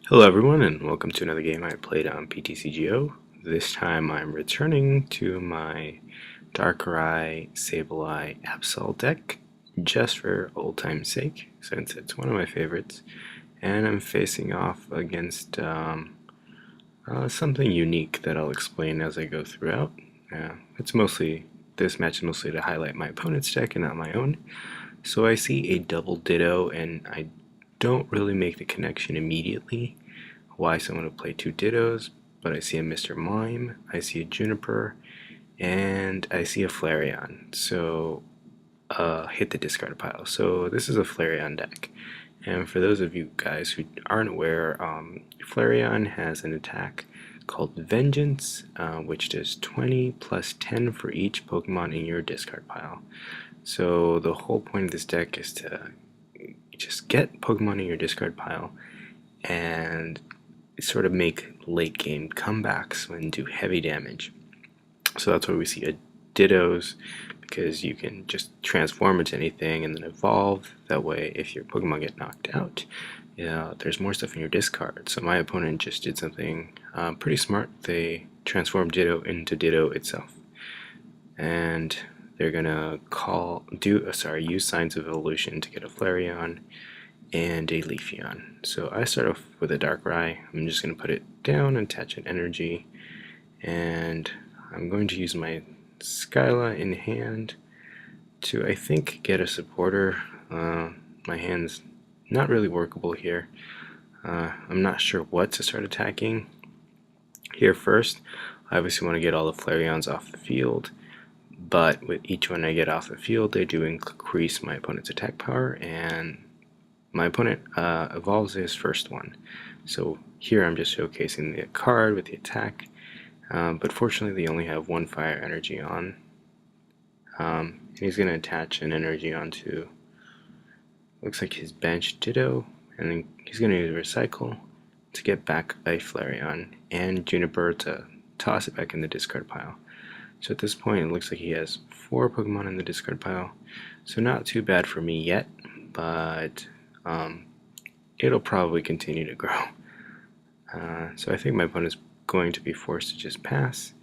Hello everyone and welcome to another game I played on Ptcgo. This time I'm returning to my Darkrai, Sableye, Absol deck just for old time's sake since it's one of my favorites, and I'm facing off against something unique that I'll explain as I go throughout. This match is mostly to highlight my opponent's deck and not my own. So I see a double Ditto and I don't really make the connection immediately why someone would play two Dittos, but I see a Mr. Mime, I see a Juniper, and I see a Flareon. So hit the discard pile. So this is a Flareon deck. And for those of you guys who aren't aware, Flareon has an attack called Vengeance, which does 20 plus 10 for each Pokemon in your discard pile. So the whole point of this deck is to just get Pokemon in your discard pile and sort of make late game comebacks and do heavy damage. So that's why we see a Dittos, because you can just transform into anything and then evolve. That way if your Pokemon get knocked out, there's more stuff in your discard. So my opponent just did something pretty smart. They transformed Ditto into Ditto itself, and they're gonna use Signs of Evolution to get a Flareon and a Leafeon. So I start off with a Darkrai. I'm just going to put it down and attach an energy, and I'm going to use my Skyla in hand to, I think, get a supporter. My hand's not really workable here. I'm not sure what to start attacking here first. I obviously want to get all the Flareons off the field, but with each one I get off the field, they do increase my opponent's attack power, and my opponent evolves his first one. So here I'm just showcasing the card with the attack, but fortunately they only have one fire energy on. And he's going to attach an energy onto, looks like his bench Ditto, and then he's going to use Recycle to get back a Flareon and Juniper to toss it back in the discard pile. So at this point it looks like he has 4 Pokemon in the discard pile, so not too bad for me yet, but it'll probably continue to grow. So I think my opponent's going to be forced to just pass,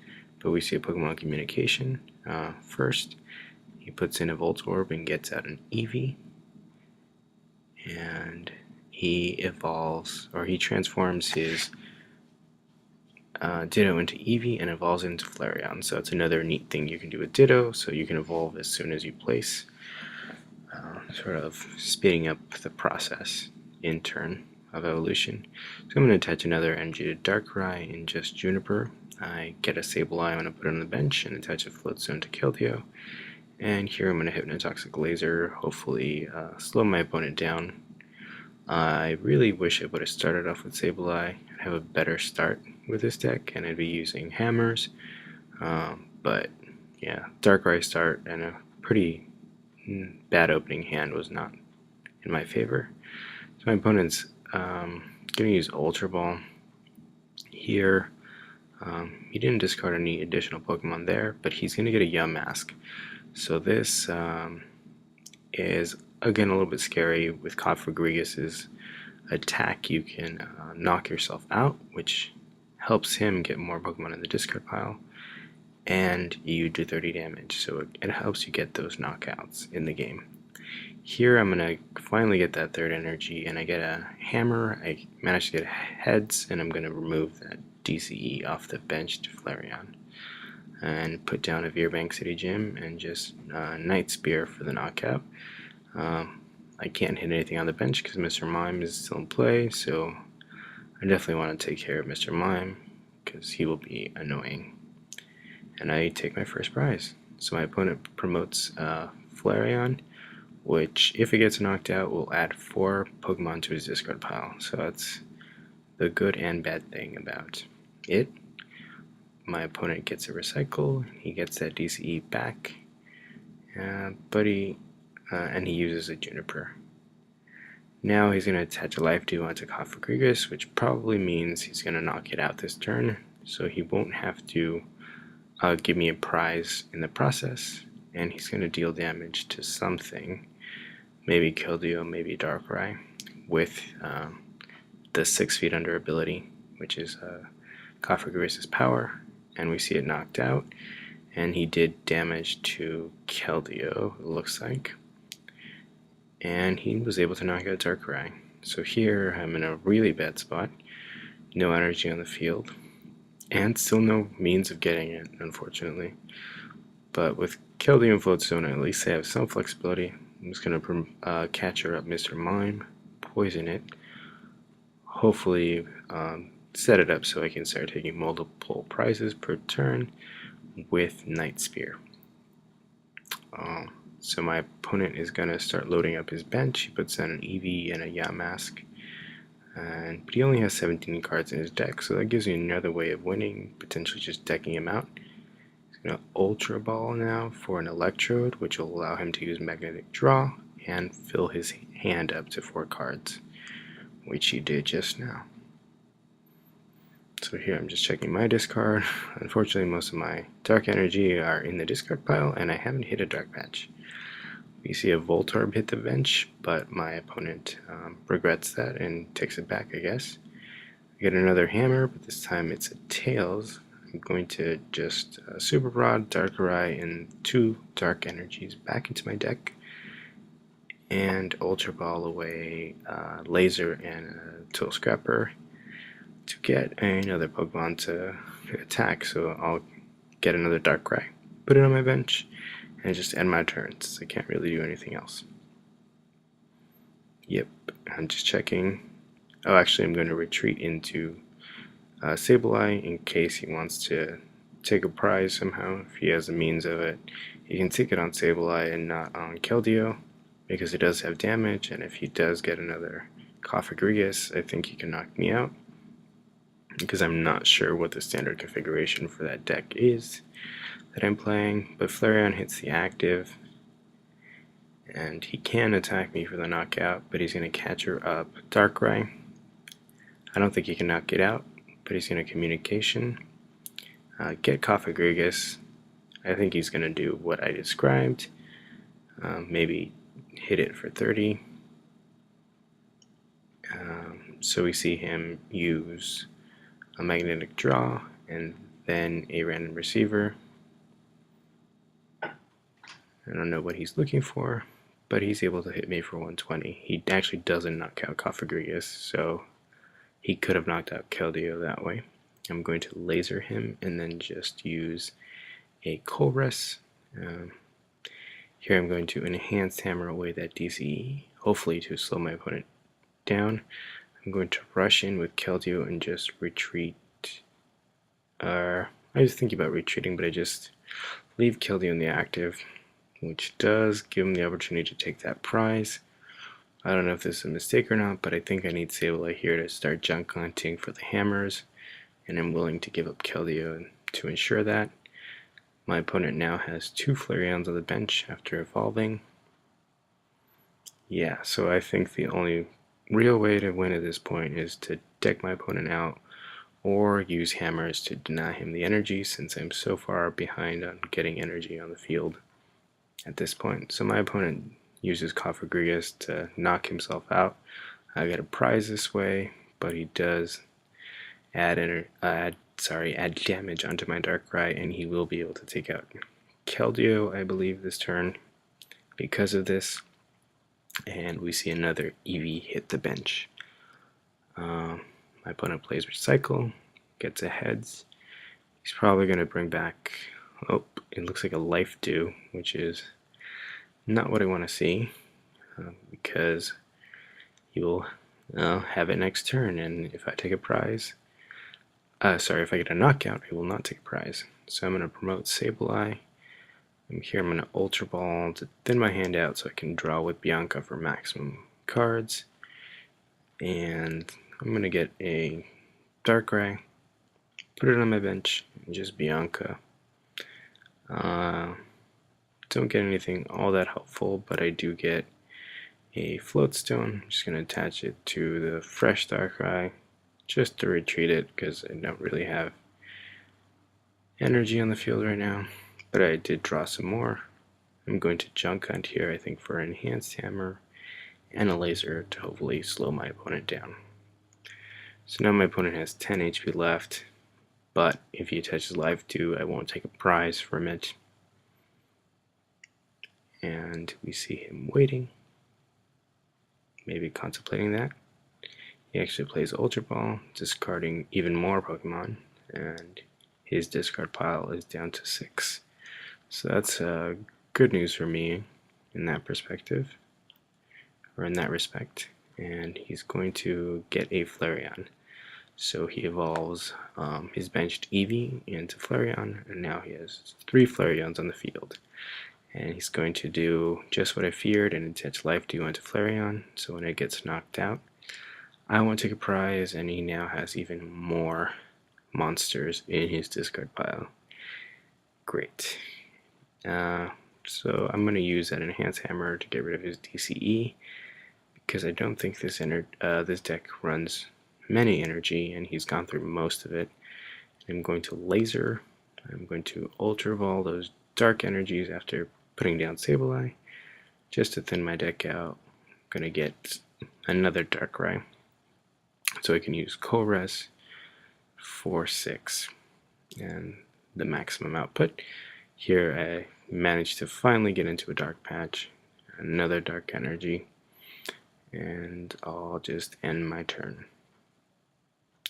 but we see a Pokemon Communication. First, he puts in a Voltorb and gets out an Eevee, and he evolves, or he transforms his Ditto into Eevee and evolves into Flareon. So it's another neat thing you can do with Ditto, so you can evolve as soon as you place, sort of speeding up the process in turn of evolution. So I'm going to attach another energy to Darkrai and just Juniper. I get a Sableye, I'm going to put it on the bench and attach a Float Zone to Keldeo. And here I'm going to Hypnotoxic Laser, hopefully slow my opponent down. I really wish I would have started off with Sableye and have a better start with this deck, and I'd be using hammers. But yeah, Darkrai start and a pretty bad opening hand was not in my favor. So my opponent's going to use Ultra Ball here. He didn't discard any additional Pokemon there, but he's going to get a Yamask. So this is again a little bit scary. With Cofagrigus' attack, you can knock yourself out, which helps him get more Pokemon in the discard pile, and you do 30 damage, so it helps you get those knockouts in the game. Here I'm going to finally get that third energy, and I get a hammer. I managed to get heads, and I'm going to remove that DCE off the bench to Flareon, and put down a Veerbank City Gym and just Night Spear for the knockout. I can't hit anything on the bench because Mr. Mime is still in play, so I definitely want to take care of Mr. Mime because he will be annoying. And I take my first prize. So my opponent promotes Flareon, which, if it gets knocked out, will add 4 Pokemon to his discard pile. So that's the good and bad thing about it. My opponent gets a Recycle, he gets that DCE back, and he uses a Juniper. Now he's going to attach a Life Dew onto Cofagrigus, which probably means he's going to knock it out this turn, so he won't have to give me a prize in the process, and he's going to deal damage to something, maybe Keldeo, maybe Darkrai, with the 6 feet under ability, which is Cofagrigus' power, and we see it knocked out, and he did damage to Keldeo, it looks like, and he was able to knock out Darkrai. So here I'm in a really bad spot, no energy on the field, and still no means of getting it, unfortunately. But with Keldeo and Float Stone, at least I have some flexibility. I'm just going to catcher up Mr. Mime, poison it, hopefully set it up so I can start taking multiple prizes per turn with Night Spear. So my opponent is going to start loading up his bench. He puts down an Eevee and a Yamask, but he only has 17 cards in his deck, so that gives me another way of winning, potentially just decking him out. He's going to Ultra Ball now for an Electrode, which will allow him to use Magnetic Draw and fill his hand up to 4 cards, which he did just now. So here I'm just checking my discard. Unfortunately, most of my Dark Energy are in the discard pile, and I haven't hit a Dark Patch. We see a Voltorb hit the bench, but my opponent regrets that and takes it back, I guess. I get another Hammer, but this time it's a Tails. I'm going to just Super Rod, Darkrai, and 2 Dark Energies back into my deck, and Ultra Ball away Laser and a Tool Scrapper to get another Pokemon to attack. So I'll get another Darkrai, put it on my bench, and just end my turns. I can't really do anything else. Yep, I'm just checking. Oh, actually I'm going to retreat into Sableye in case he wants to take a prize somehow. If he has the means of it, he can take it on Sableye and not on Keldeo, because it does have damage, and if he does get another Cofagrigus, I think he can knock me out, because I'm not sure what the standard configuration for that deck is that I'm playing. But Flareon hits the active, and he can attack me for the knockout, but he's going to catcher up Darkrai. I don't think he can knock it out, but he's going to Communication, get Cofagrigus. I think he's going to do what I described, maybe hit it for 30. So we see him use a Magnetic Draw and then a Random Receiver. I don't know what he's looking for, but he's able to hit me for 120. He actually doesn't knock out Cofagrigus, so he could have knocked out Keldeo that way. I'm going to laser him and then just use a Colress. Here I'm going to Enhanced Hammer away that DC, hopefully to slow my opponent down. I'm going to rush in with Keldeo and just retreat. I was thinking about retreating, but I just leave Keldeo in the active, which does give him the opportunity to take that prize. I don't know if this is a mistake or not, but I think I need Sableye here to start junk hunting for the hammers, and I'm willing to give up Keldeo to ensure that. My opponent now has 2 Flareons on the bench after evolving. Yeah, so I think the only real way to win at this point is to deck my opponent out or use hammers to deny him the energy, since I'm so far behind on getting energy on the field at this point. So my opponent uses Cofagrigus to knock himself out. I get a prize this way, but he does add damage onto my Darkrai, and he will be able to take out Keldeo, I believe, this turn because of this. And we see another Eevee hit the bench. My opponent plays Recycle, gets a heads. He's probably going to bring back, oh, it looks like a Life Dew, which is not what I want to see, because he will have it next turn, and if I take a prize, if I get a knockout, he will not take a prize. So I'm going to promote Sableye. And here I'm going to Ultra Ball to thin my hand out so I can draw with Bianca for maximum cards. And I'm going to get a Darkrai, put it on my bench, and just Bianca. Don't get anything all that helpful, but I do get a Float Stone. I'm just going to attach it to the fresh Darkrai just to retreat it, because I don't really have energy on the field right now. But I did draw some more. I'm going to junk hunt here, I think, for Enhanced Hammer and a laser to hopefully slow my opponent down. So now my opponent has 10 HP left, but if he attaches Life 2, I won't take a prize from it. And we see him waiting, maybe contemplating that. He actually plays Ultra Ball, discarding even more Pokemon, and his discard pile is down to 6. So that's good news for me in that perspective, or in that respect. And he's going to get a Flareon. So he evolves his benched Eevee into Flareon, and now he has 3 Flareons on the field. And he's going to do just what I feared and attach Life Dew onto Flareon, so when it gets knocked out, I won't take a prize, and he now has even more monsters in his discard pile. Great. So I'm going to use that Enhance Hammer to get rid of his DCE, because I don't think this deck runs many energy, and he's gone through most of it. I'm going to Laser. I'm going to Ultra Ball those dark energies after putting down Sableye, just to thin my deck out. I'm going to get another Darkrai, so I can use Colress for 6 and the maximum output. Here I managed to finally get into a dark patch, another dark energy, and I'll just end my turn.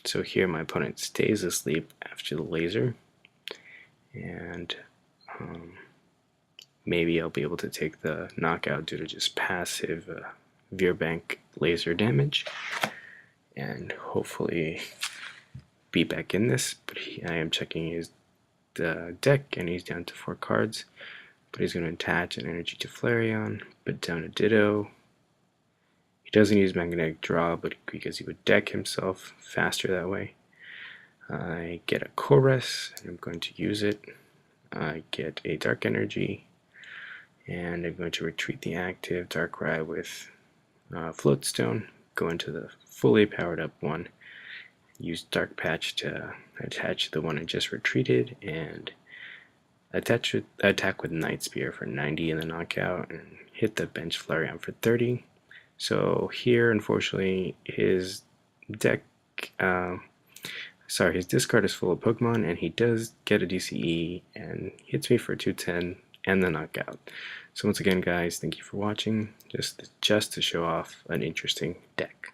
So here my opponent stays asleep after the laser, and maybe I'll be able to take the knockout due to just passive Veerbank laser damage, and hopefully be back in this. But I am checking his deck, and he's down to 4 cards, but he's going to attach an energy to Flareon, put down a Ditto. He doesn't use Magnetic Draw, but because he would deck himself faster that way. I get a Chorus, and I'm going to use it. I get a Dark Energy, and I'm going to retreat the active Darkrai with Floatstone, go into the fully powered up one, use Dark Patch to attach the one I just retreated, and attack with Night Spear for 90 in the knockout, and hit the bench Flareon for 30. So here, unfortunately, his his discard is full of Pokemon, and he does get a DCE and hits me for 210 and the knockout. So once again, guys, thank you for watching. Just to show off an interesting deck.